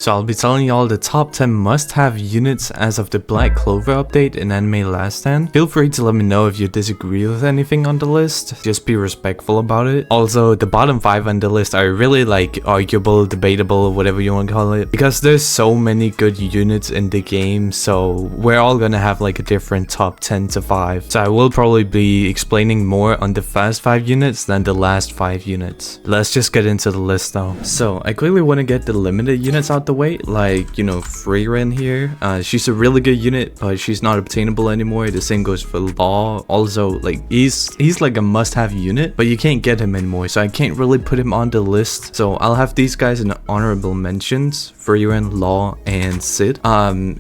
So I'll be telling y'all the top 10 must-have units as of the Black Clover update in AnimeLastStand. Feel free to let me know if you disagree with anything on the list, just be respectful about it. Also, the bottom 5 on the list are really like arguable, debatable, whatever you want to call it, because there's so many good units in the game, so we're all gonna have like a different top 10 to 5. So I will probably be explaining more on the first 5 units than the last 5 units. Let's just get into the list though. So I quickly want to get the limited units out the way, like, you know, Freeran here. She's a really good unit, but she's not obtainable anymore. The same goes for Law. Also, like, he's like a must-have unit, but you can't get him anymore, so I can't really put him on the list. So I'll have these guys in honorable mentions: Freeran, Law, and Sid.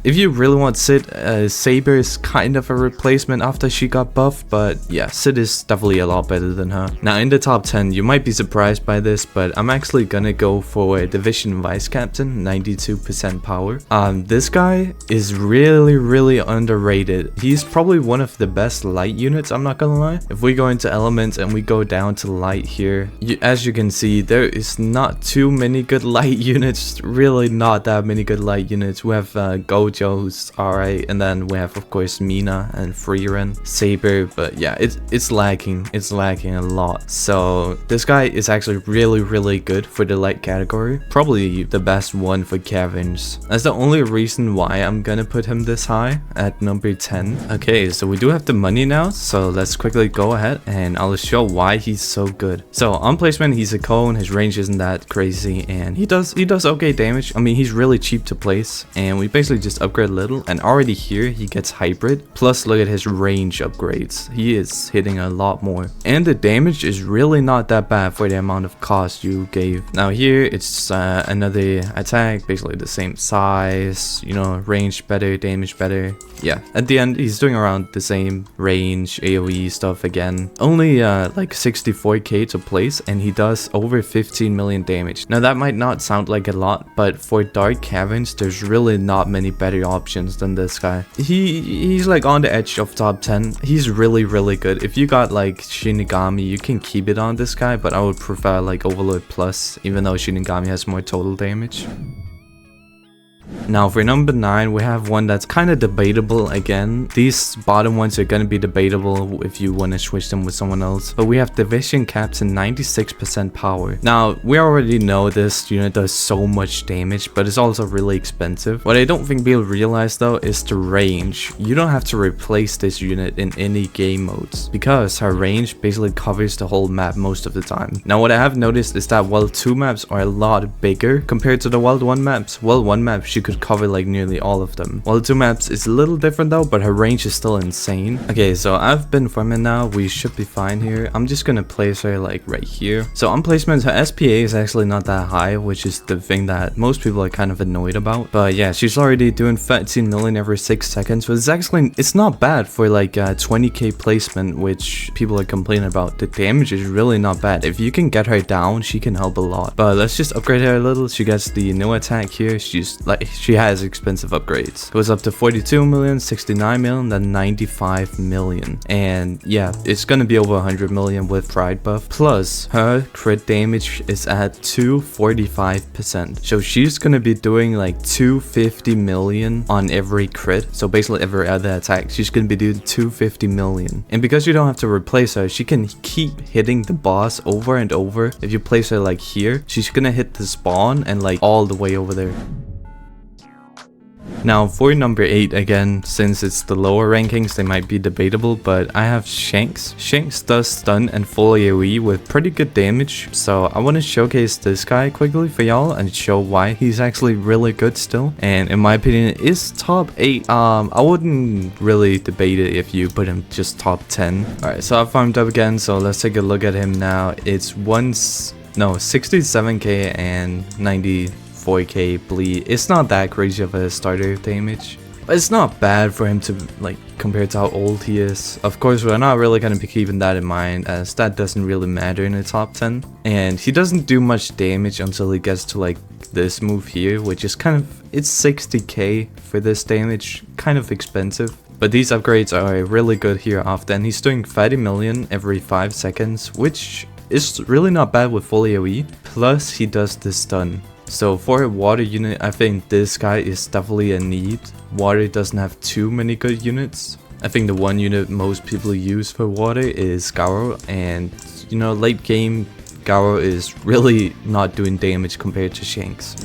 If you really want Sid, Saber is kind of a replacement after she got buffed, but yeah, Sid is definitely a lot better than her. Now in the top 10, you might be surprised by this, but I'm actually gonna go for Division Vice Captain, 92% power. This guy is really underrated. He's probably one of the best light units, I'm not gonna lie. If we go into elements and we go down to light here, as you can see, there is not too many good light units, really not that many good light units. We have Gojo, who's alright, and then we have of course Mina and Freeran, Saber, but yeah, it's lacking a lot. So this guy is actually really good for the light category, probably the best one for caverns. That's the only reason why I'm gonna put him this high at number 10. Okay, so we do have the money now, so let's quickly go ahead and I'll show why he's so good. So on placement, he's a cone, his range isn't that crazy, and he does okay damage. I mean, he's really cheap to place, and we basically just upgrade a little, and already here he gets hybrid. Plus look at his range upgrades, he is hitting a lot more, and the damage is really not that bad for the amount of cost you gave. Now here it's another attack, basically the same size, you know, range better, damage better. Yeah, at the end he's doing around the same range, AoE stuff again. Only like 64k to place, and he does over 15 million damage. Now that might not sound like a lot, but for dark caverns there's really not many better options than this guy. He's like on the edge of top 10. He's really good. If you got like Shinigami, you can keep it on this guy, but I would prefer like Overlord Plus, even though Shinigami has more total damage. Now for number 9, we have one that's kind of debatable again. These bottom ones are going to be debatable if you want to switch them with someone else. But we have Division Captain, 96% power. Now we already know this unit does so much damage, but it's also really expensive. What I don't think people realize though is the range. You don't have to replace this unit in any game modes, because her range basically covers the whole map most of the time. Now what I have noticed is that World 2 maps are a lot bigger compared to the World 1 maps. World 1 maps she could cover like nearly all of them. While the 2 maps is a little different though, but her range is still insane. Okay, so I've been farming now. We should be fine here. I'm just gonna place her like right here. So on placement, her SPA is actually not that high, which is the thing that most people are kind of annoyed about. But yeah, she's already doing 13 million every 6 seconds, but it's not bad for like 20k placement, which people are complaining about. The damage is really not bad. If you can get her down, she can help a lot. But let's just upgrade her a little. She gets the new attack here. She has expensive upgrades. Goes up to 42 million, 69 million, then 95 million. And yeah, it's gonna be over 100 million with Pride buff. Plus, her crit damage is at 245%. So she's gonna be doing like 250 million on every crit. So basically every other attack, she's gonna be doing 250 million. And because you don't have to replace her, she can keep hitting the boss over and over. If you place her like here, she's gonna hit the spawn and like all the way over there. Now for number 8, again, since it's the lower rankings, they might be debatable, but I have Shanks. Shanks does stun and full AoE with pretty good damage, so I want to showcase this guy quickly for y'all and show why he's actually really good still, and in my opinion is top 8. I wouldn't really debate it if you put him just top 10. Alright, so I farmed up again, so let's take a look at him now. It's 67k and 94k bleed. It's not that crazy of a starter damage, but it's not bad for him to like compared to how old he is. Of course, we're not really gonna be keeping that in mind, as that doesn't really matter in the top 10, and he doesn't do much damage until he gets to like this move here, which is kind of, it's 60k for this damage, kind of expensive. But these upgrades are really good here after, and he's doing 30 million every 5 seconds, which is really not bad with full AoE. Plus he does the stun. So for a water unit, I think this guy is definitely a need. Water doesn't have too many good units. I think the one unit most people use for water is Garo, and you know, late game Garo is really not doing damage compared to Shanks.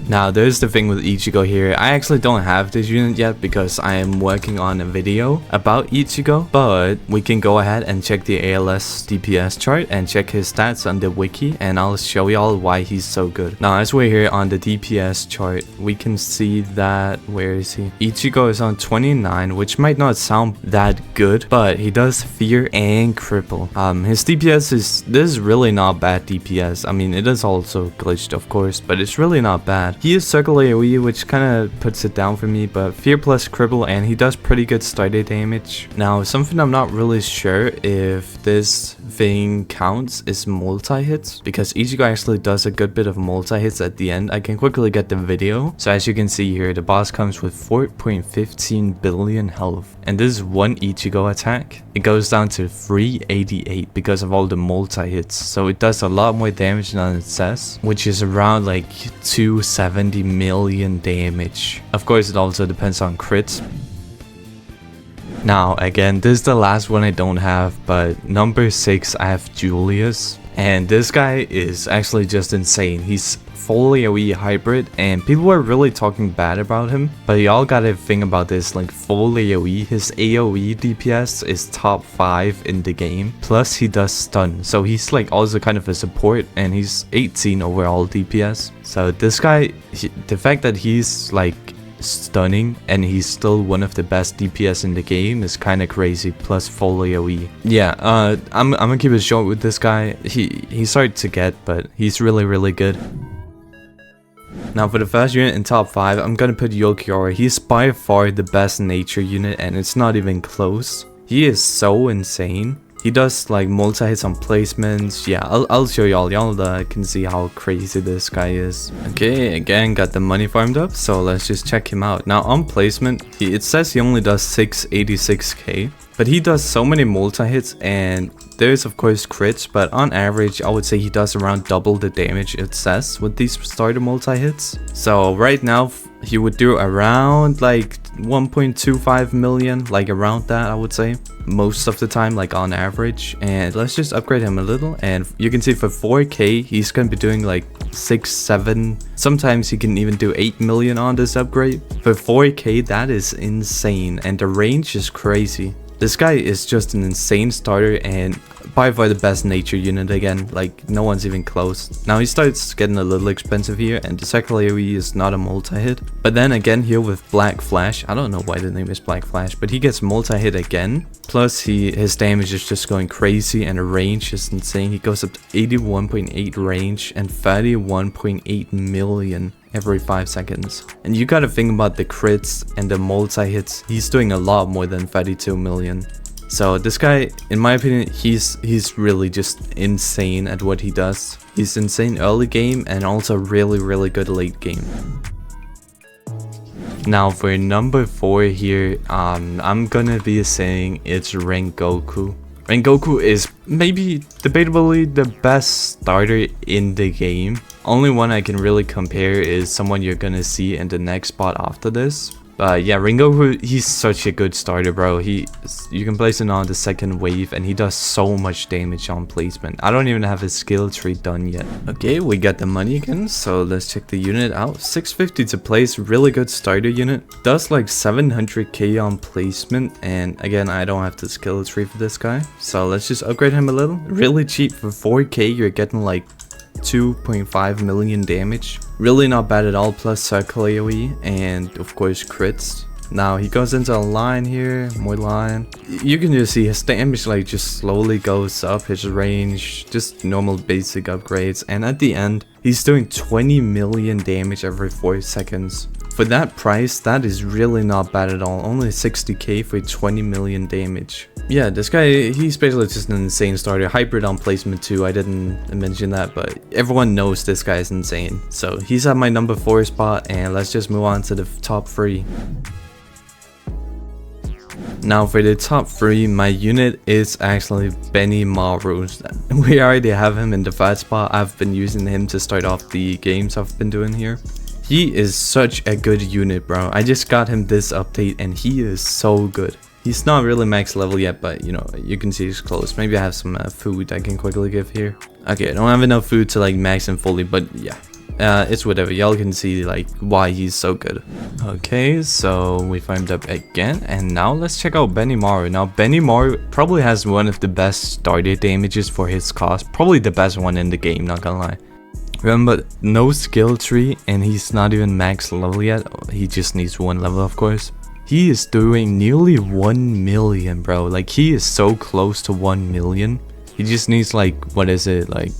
Now there's the thing with Ichigo here. I actually don't have this unit yet because I am working on a video about Ichigo, but we can go ahead and check the ALS DPS chart and check his stats on the wiki, and I'll show y'all why he's so good. Now as we're here on the DPS chart, we can see that, where is he? Ichigo is on 29, which might not sound that good, but he does fear and cripple. His DPS this is really not bad DPS. I mean, it is also glitched of course, but it's really not bad. He is circle AoE, which kind of puts it down for me, but fear plus cripple, and he does pretty good starter damage. Now something I'm not really sure if this thing counts is multi-hits, because Ichigo actually does a good bit of multi-hits at the end. I can quickly get the video. So as you can see here, the boss comes with 4.15 billion health, and this is one Ichigo attack. It goes down to 388 because of all the multi-hits, so it does a lot more damage than it says, which is around like 270 million damage. Of course it also depends on crits. Now again, this is the last one I don't have, but number 6 I have Julius, and this guy is actually just insane. He's full AoE hybrid, and people were really talking bad about him, but y'all gotta think about this, like full AoE, his AoE DPS is top 5 in the game, plus he does stun, so he's like also kind of a support, and he's 18 overall DPS. So this guy, the fact that he's like stunning and he's still one of the best DPS in the game is kind of crazy, plus full AoE. Yeah, I'm gonna keep it short with this guy. He's hard to get, but he's really good. Now for the first unit in top 5, I'm gonna put Yokiora. He's by far the best nature unit, and it's not even close. He is so insane. He does like multi-hits on placements. Yeah, I'll show y'all. Y'all can see how crazy this guy is. Okay, again, got the money farmed up, so let's just check him out. Now on placement, it says he only does 686k, but he does so many multi-hits, and there's of course crits, but on average I would say he does around double the damage it says with these starter multi-hits. So right now he would do around like 1.25 million, like around that I would say, most of the time, like on average. And let's just upgrade him a little, and you can see for 4k he's gonna be doing like 6, 7, sometimes he can even do 8 million on this upgrade. For 4k that is insane, and the range is crazy. This guy is just an insane starter, and by far the best nature unit again, like no one's even close. Now he starts getting a little expensive here, and the cycle AoE is not a multi-hit. But then again here with Black Flash, I don't know why the name is Black Flash, but he gets multi-hit again. Plus his damage is just going crazy, and the range is insane. He goes up to 81.8 range and 31.8 million every 5 seconds. And you gotta think about the crits and the multi-hits. He's doing a lot more than 32 million. So this guy, in my opinion, he's really just insane at what he does. He's insane early game, and also really good late game. Now for number 4 here, I'm gonna be saying it's Rengoku. Rengoku is maybe debatably the best starter in the game. Only one I can really compare is someone you're gonna see in the next spot after this. But yeah, Rengoku, he's such a good starter, bro. You can place him on the second wave, and he does so much damage on placement. I don't even have his skill tree done yet. Okay, we got the money again, so let's check the unit out. 650 to place, really good starter unit. Does like 700k on placement, and again, I don't have the skill tree for this guy. So let's just upgrade him a little. Really cheap. For 4k, you're getting like 2.5 million damage. Really not bad at all, plus circle AoE, and of course crits. Now he goes into a line here, more line. You can just see his damage like just slowly goes up, his range, just normal basic upgrades, and at the end he's doing 20 million damage every 4 seconds. For that price, that is really not bad at all. Only 60k for 20 million damage. Yeah, this guy, he's basically just an insane starter. Hybrid on placement too, I didn't mention that, but everyone knows this guy is insane. So he's at my number 4 spot, and let's just move on to the top 3. Now for the top 3, my unit is actually Maru. We already have him in the fat spot. I've been using him to start off the games I've been doing here. He is such a good unit, bro. I just got him this update and he is so good. He's not really max level yet, but you know, you can see he's close. Maybe I have some food I can quickly give here. Okay, I don't have enough food to like max him fully, but yeah. It's whatever. Y'all can see like why he's so good. Okay, so we farmed up again, and now let's check out Maru. Now Maru probably has one of the best starter damages for his cost. Probably the best one in the game, not gonna lie. Remember, no skill tree, and he's not even max level yet. He just needs 1 level, of course. He is doing nearly 1 million, bro. Like, he is so close to 1 million. He just needs like, what is it, like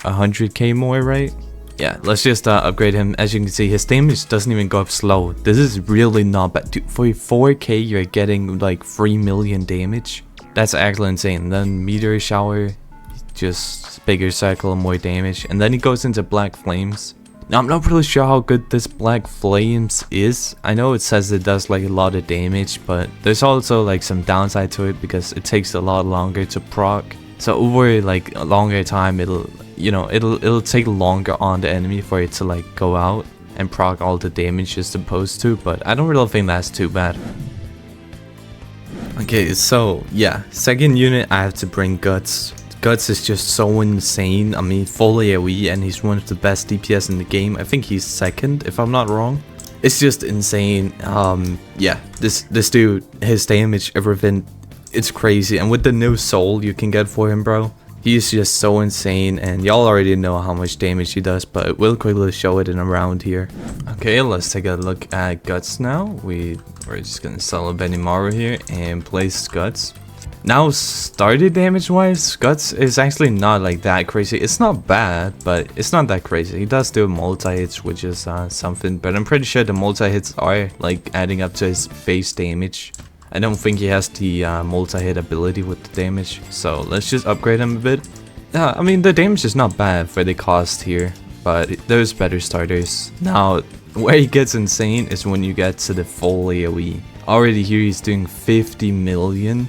100k more, right? Yeah, let's just upgrade him. As you can see, his damage doesn't even go up slow. This is really not bad. Dude, for 4k, you're getting like 3 million damage. That's actually insane. Then meteor shower, just bigger cycle, more damage. And then he goes into black flames. Now, I'm not really sure how good this black flames is. I know it says it does like a lot of damage, but there's also like some downside to it because it takes a lot longer to proc. So over like a longer time, it'll take longer on the enemy for it to like go out and proc all the damage it's supposed to, but I don't really think that's too bad. Okay, so yeah, second unit I have to bring Guts. Guts is just so insane. I mean, full AoE, and he's one of the best DPS in the game. I think he's second, if I'm not wrong. It's just insane. Yeah, this dude, his damage, everything, it's crazy. And with the new soul you can get for him, bro, he's just so insane. And y'all already know how much damage he does, but we'll quickly show it in a round here. Okay, let's take a look at Guts now. We're just gonna sell a Maru here and place Guts. Now, starter damage wise, Guts is actually not like that crazy. It's not bad, but it's not that crazy. He does do multi-hits, which is something, but I'm pretty sure the multi-hits are like adding up to his base damage. I don't think he has the multi-hit ability with the damage, so let's just upgrade him a bit. Yeah, I mean, the damage is not bad for the cost here, but there's better starters. Now, where he gets insane is when you get to the full AoE. Already here he's doing 50 million.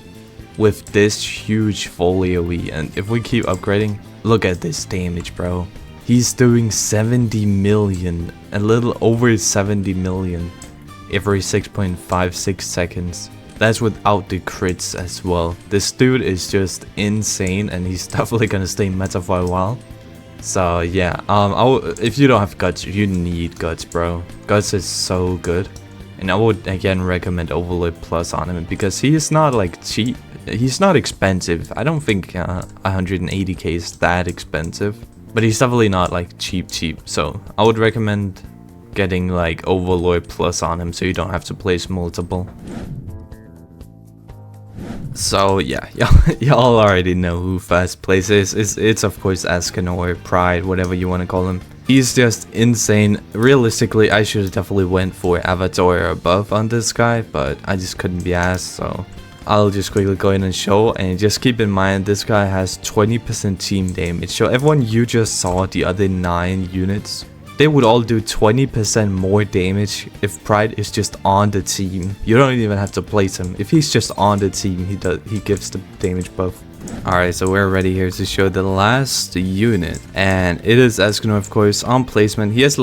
With this huge full AoE, and if we keep upgrading, look at this damage, bro. He's doing 70 million, a little over 70 million every 6.56 seconds. That's without the crits as well. This dude is just insane, and he's definitely gonna stay meta for a while. So yeah, if you don't have Guts, you need Guts, bro. Guts is so good, and I would again recommend Overlord Plus on him because he is not like cheap. He's not expensive. I don't think 180k is that expensive, but he's definitely not like cheap. So I would recommend getting like Overlord Plus on him so you don't have to place multiple. So yeah, y'all already know who first place is. It's of course Escanor, Pride, whatever you want to call him. He's just insane. Realistically, I should have definitely went for Avatar or above on this guy, but I just couldn't be asked, so I'll just quickly go in and show. And just keep in mind, this guy has 20% team damage. So everyone you just saw, the other 9 units, they would all do 20% more damage if Pride is just on the team. You don't even have to place him. If he's just on the team, he gives the damage buff. Alright, so we're ready here to show the last unit, and it is Escanor, of course. On placement, he is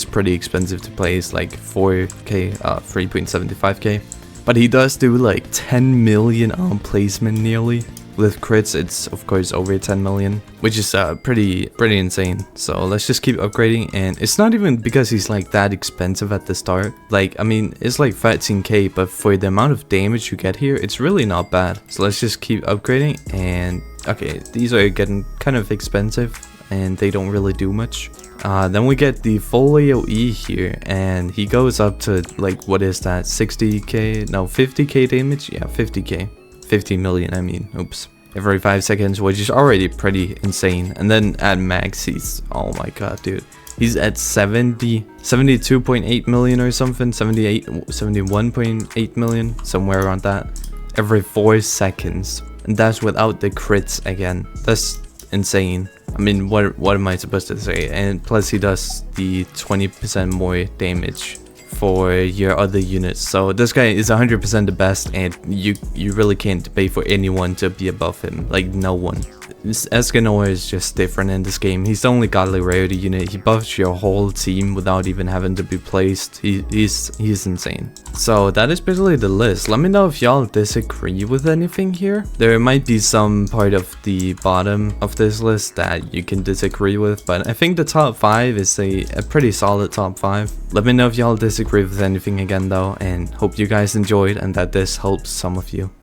pretty expensive to place, like 4k, 3.75k. But he does do like 10 million on placement nearly. With crits, it's of course over 10 million, which is pretty insane. So let's just keep upgrading, and it's not even because he's like that expensive at the start. Like, I mean, it's like 13k, but for the amount of damage you get here, it's really not bad. So let's just keep upgrading, and okay, these are getting kind of expensive, and they don't really do much. Then we get the full AoE here, and he goes up to like, what is that, 60k, no, 50k damage? Yeah, 50k. 50 million, I mean, oops. Every 5 seconds, which is already pretty insane. And then at max, he's, oh my god, dude. He's at 72.8 million or something, 71.8 million, somewhere around that. Every 4 seconds. And that's without the crits again. That's insane. I mean, what am I supposed to say? And plus he does the 20% more damage for your other units. So this guy is 100% the best, and you really can't debate for anyone to be above him. Like, no one. Escanor is just different in this game. He's the only godly rarity unit. He buffs your whole team without even having to be placed. He's insane. So that is basically the list. Let me know if y'all disagree with anything here. There might be some part of the bottom of this list that you can disagree with, but I think the top 5 is a pretty solid top 5. Let me know if y'all disagree with anything again though, and hope you guys enjoyed and that this helps some of you.